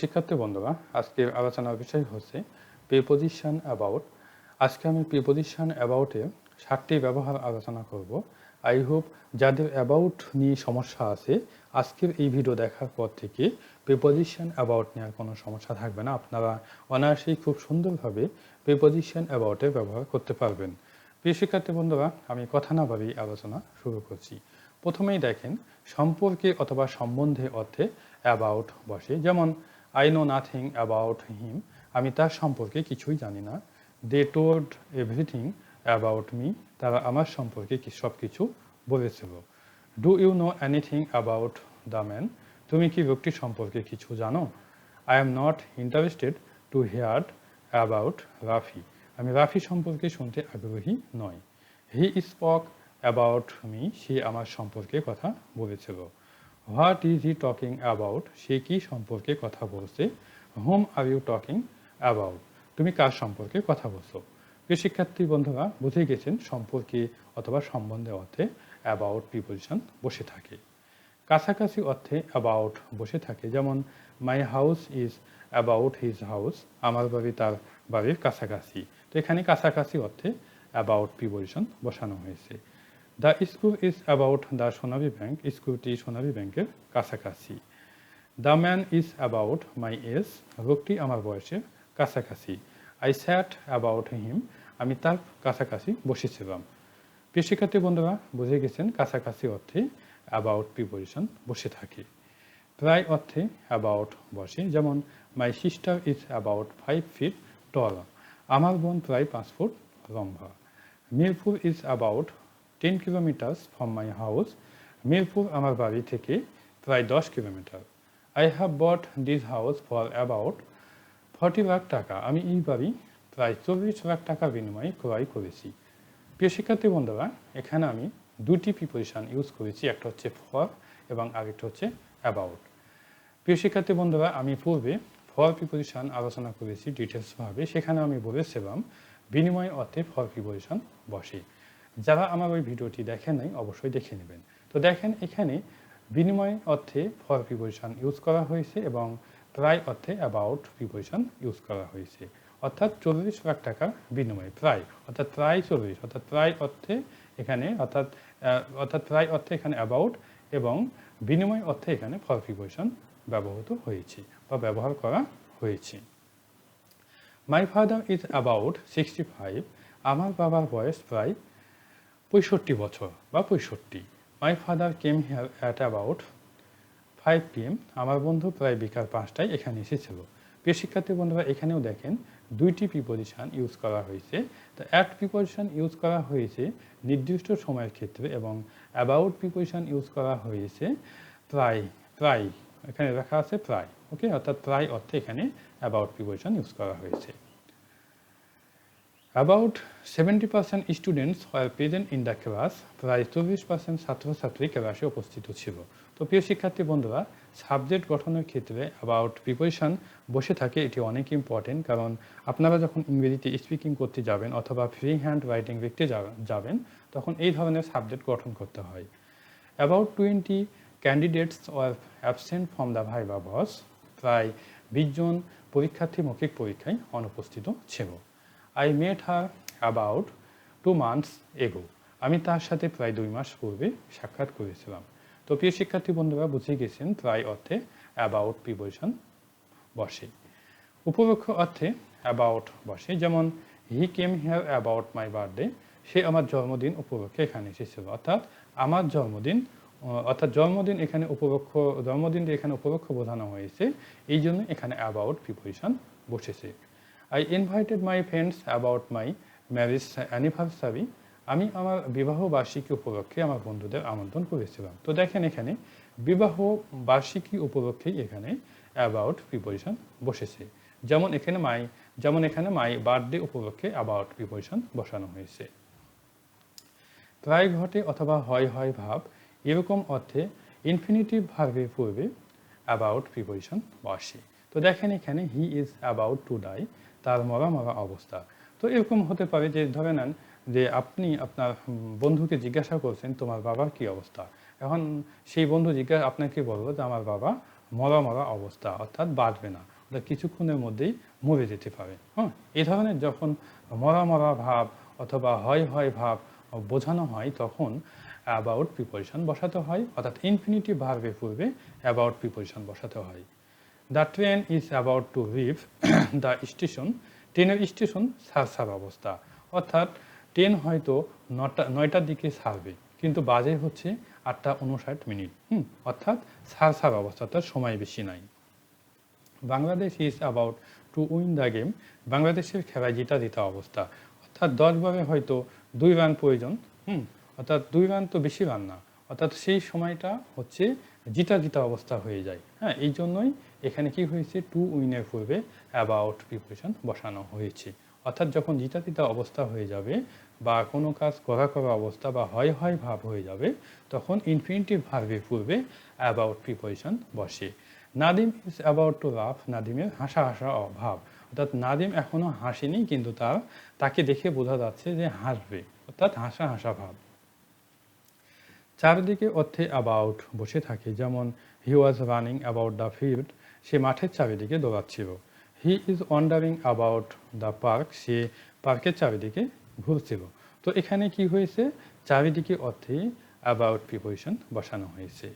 শিক্ষার্থী বন্ধুরা, আজকের আলোচনার বিষয় হচ্ছে প্রিপোজিশন অ্যাবাউট। আজকে আমি প্রিপোজিশন অ্যাবাউটের 7টি ব্যবহার আলোচনা করব। আই হোপ যাদের অ্যাবাউট নিয়ে সমস্যা আছে, আজকের এই ভিডিও দেখার পর থেকে প্রিপোজিশন অ্যাবাউট নেওয়ার কোনো সমস্যা থাকবে না। আপনারা অনায়াসেই খুব সুন্দরভাবে প্রিপোজিশন অ্যাবাউটের ব্যবহার করতে পারবেন। প্রিয় শিক্ষার্থী বন্ধুরা, আমি কথা না বাড়িয়ে আলোচনা শুরু করছি। প্রথমেই দেখেন, সম্পর্কে অথবা সম্বন্ধে অর্থে অ্যাবাউট বসে। যেমন I know nothing about him, আমি তার সম্পর্কে কিছুই জানি না। They told everything about me, তারা আমার সম্পর্কে সব কিছু বলেছিল। Do you know anything about the man, তুমি কি লোকটি সম্পর্কে কিছু জানো? I am not interested to hear about Rafi, আমি রাফি সম্পর্কে শুনতে আগ্রহী নয়। হি স্পোক অ্যাবাউট মি, সে আমার সম্পর্কে কথা বলেছিল। What is he talking about, সে কি সম্পর্কে কথা বলছে? Whom are you talking about, তুমি কার সম্পর্কে কথা বলছো? প্রিয় শিক্ষার্থী বন্ধুরা, বুঝে গেছেন সম্পর্কে অথবা সম্বন্ধে অর্থে অ্যাবাউট প্রিপোজিশন বসে থাকে। কাছাকাছি অর্থে অ্যাবাউট বসে থাকে। যেমন my house is about his house, আমার বাড়ি তার বাড়ির কাছাকাছি। তো এখানে কাছাকাছি অর্থে অ্যাবাউট প্রিপোজিশন বসানো হয়েছে। The school is about the Sonali bank, স্কুলটি সোনালী ব্যাংকের কাছাকাছি। The man is about my age, লোকটি আমার বয়সের কাছাকাছি। আই স্যাট অ্যাবাউট হিম, আমি তার কাছাকাছি বসেছিলাম। প্রিয় শিক্ষার্থী বন্ধুরা, বুঝে গেছেন কাছাকাছি অর্থে অ্যাবাউট প্রিপোজিশন বসে থাকে। প্রায় অর্থে অ্যাবাউট বসে। যেমন my sister is about 5 feet টল, আমার বোন প্রায় 5 ফুট লম্বা। Mirpur is about 10 kilometers from my house, Mirpur আমার বাড়ি থেকে প্রায় 10 kilometre. I have bought this house for about 40 lakh টাকা, আমি এই বাড়ি প্রায় 40 লাখ টাকা বিনিময়ে ক্রয় করেছি। প্রিয় শিক্ষার্থী বন্ধুরা, এখানে আমি দুটি প্রিপোজিশন ইউজ করেছি, একটা হচ্ছে ফর এবং আরেকটা হচ্ছে অ্যাবাউট। প্রিয় শিক্ষার্থী বন্ধুরা, আমি পূর্বে ফর প্রিপোজিশন আলোচনা করেছি ডিটেলসভাবে। সেখানে আমি বলেছিলাম বিনিময় অর্থে ফর প্রিপোজিশন বসে। যারা আমার ওই ভিডিওটি দেখেন নাই, অবশ্যই দেখে নেবেন। তো দেখেন, এখানে বিনিময় অর্থে ফর প্রিপোজিশন ইউজ করা হয়েছে এবং প্রায় অর্থে অ্যাবাউট প্রিপোজিশন ইউজ করা হয়েছে। অর্থাৎ 40 লাখ টাকার বিনিময়ে প্রায়, অর্থাৎ প্রায় 40, অর্থাৎ প্রায় অর্থে এখানে অর্থাৎ প্রায় অর্থে এখানে অ্যাবাউট এবং বিনিময় অর্থে এখানে ফর প্রিপোজিশন ব্যবহৃত হয়েছে বা ব্যবহার করা হয়েছে। মাই ফাদার ইজ অ্যাবাউট 65, আমার বাবার বয়স প্রায় 65 বছর বা 65। My father came here at about 5 PM, আমার বন্ধু প্রায় বিকাল 5টায় এখানে এসেছিল। প্রিয় শিক্ষার্থী বন্ধুরা, এখানেও দেখেন দুইটি প্রিপোজিশন ইউজ করা হয়েছে। তো অ্যাট প্রিপোজিশন ইউজ করা হয়েছে নির্দিষ্ট সময়ের ক্ষেত্রে এবং অ্যাবাউট প্রিপোজিশন ইউজ করা হয়েছে প্রায় এখানে লেখা আছে প্রায়, ওকে, অর্থাৎ প্রায় অর্থে এখানে অ্যাবাউট প্রিপোজিশন ইউজ করা হয়েছে। About 70% students were present in the class, প্রায় 40% ছাত্রছাত্রী ক্লাসে উপস্থিত ছিল। তো প্রিয় শিক্ষার্থী বন্ধুরা, সাবজেক্ট গঠনের ক্ষেত্রে অ্যাবাউট প্রিপোজিশন বসে থাকে। এটি অনেক ইম্পর্টেন্ট, কারণ আপনারা যখন ইংরেজিতে স্পিকিং করতে যাবেন অথবা ফ্রি হ্যান্ড রাইটিং লিখতে যাবেন, তখন এই ধরনের সাবজেক্ট গঠন করতে হয়। About 20 candidates were absent from the viva boss, প্রায় 20 জন পরীক্ষার্থী মৌখিক পরীক্ষায় অনুপস্থিত ছিল। I met her about 2 months এগো, আমি তার সাথে প্রায় 2 মাস পূর্বে সাক্ষাৎ করেছিলাম। তো প্রিয় শিক্ষার্থী বন্ধুরা, বুঝে গেছেন প্রায় অর্থে অ্যাবাউট প্রিপোজিশন বসে। উপলক্ষ অর্থে অ্যাবাউট বসে। যেমন he came here about my birthday, সে আমার জন্মদিন উপলক্ষে এখানে এসেছিল। অর্থাৎ আমার জন্মদিন এখানে জন্মদিনটি এখানে উপলক্ষ বোঝানো হয়েছে, এই জন্য এখানে অ্যাবাউট প্রিপোজিশন বসেছে। I invited my friends about my marriage anniversary, আমি আমার বিবাহ বার্ষিকী উপলক্ষে আমার বন্ধুদের আমন্ত্রণ করেছিলাম। তো দেখেন, এখানে বিবাহ বার্ষিকী উপলক্ষেই এখানে অ্যাবাউট প্রিপোজিশন বসেছে। যেমন এখানে মাই বার্থডে উপলক্ষে অ্যাবাউট প্রিপোজিশন বসানো হয়েছে। প্রায় ঘটে অথবা হয় ভাব, এরকম অর্থে ইনফিনিটিভ ভার্বের পূর্বে অ্যাবাউট প্রিপোজিশন বসে। তো দেখেন, এখানে he is about to die, তার মরা অবস্থা। তো এরকম হতে পারে যে, ধরে নেন যে আপনি আপনার বন্ধুকে জিজ্ঞাসা করছেন তোমার বাবার কি অবস্থা। এখন সেই বন্ধু আপনাকে বললো যে আমার বাবা মরা অবস্থা, অর্থাৎ বাঁচবে না। কিছুক্ষণের মধ্যেই মরে যেতে পারে। হ্যাঁ, এই ধরনের যখন মরা মরা ভাব অথবা হয় হয় ভাব বোঝানো হয় তখন অ্যাবাউট প্রিপোজিশন বসাতে হয়, অর্থাৎ ইনফিনিটিভ ভার্বের পূর্বে অ্যাবাউট প্রিপোজিশন বসাতে হয়। The train is about to leave the station. ট্রেনের স্টেশন ছাড়ছাড় অবস্থা, অর্থাৎ ট্রেন হয়তো 9টার দিকে ছাড়বে কিন্তু বাজে হচ্ছে 8:59। অর্থাৎ ছাড়ছাড় অবস্থা, তার সময় বেশি নাই। Bangladesh is about to win the game. বাংলাদেশের খেলায় জিতা অবস্থা, অর্থাৎ 10 ওভারে হয়তো 2 রান প্রয়োজন। অর্থাৎ 2 রান তো বেশি রান না, অর্থাৎ সেই সময়টা হচ্ছে জিতা অবস্থা হয়ে যায়। হ্যাঁ, এই জন্যই এখানে কি হয়েছে, টু উইনের পূর্বে অ্যাবাউট প্রিপোজিশন বসানো হয়েছে। অর্থাৎ যখন জিতা অবস্থা হয়ে যাবে বা কোনো কাজ করা অবস্থা বা হয় হয় ভাব হয়ে যাবে তখন ইনফিনিটিভ ভার্বের পূর্বে অ্যাবাউট প্রিপোজিশন বসে। নাদিম ইজ অ্যাবাউট টু লাভ। নাদিমের হাসা ভাব, অর্থাৎ নাদিম এখনও হাসেনি কিন্তু তাকে দেখে বোঝা যাচ্ছে যে হাসবে, অর্থাৎ হাসা ভাব। চারিদিকে অর্থে অ্যাবাউট বসে থাকে, যেমন he was running about the field. সে মাঠের চারিদিকে দৌড়াচ্ছিল। He is wandering about the park. সে পার্কের চারিদিকে ঘুরছিল। তো এখানে কি হয়েছে, চারিদিকে অর্থে অ্যাবাউট প্রিপোজিশন বসানো হয়েছে।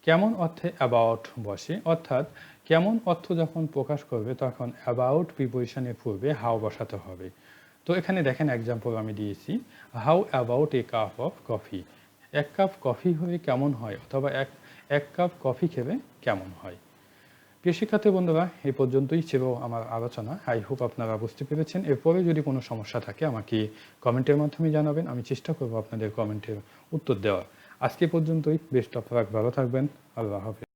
কেমন অর্থে অ্যাবাউট বসে, অর্থাৎ কেমন অর্থ যখন প্রকাশ করবে তখন অ্যাবাউট প্রিপোজিশনের পূর্বে হাউ বসাতে হবে। তো এখানে দেখেন এক্সাম্পল আমি দিয়েছি, how about a cup of coffee. 1 cup coffee হলে কেমন হয়, অথবা এক কাপ কফি খেলে কেমন হয়। প্রিয় শিক্ষার্থী বন্ধুরা, এই পর্যন্তই ছিল আমার আলোচনা। আই হোপ আপনারা বুঝতে পেরেছেন। এরপরে যদি কোনো সমস্যা থাকে আমাকে কমেন্টের মাধ্যমে জানাবেন, আমি চেষ্টা করব আপনাদের কমেন্টের উত্তর দেওয়ার। আজকে পর্যন্তই। বেস্ট অফ লাক, ভালো থাকবেন। আল্লাহ হাফেজ।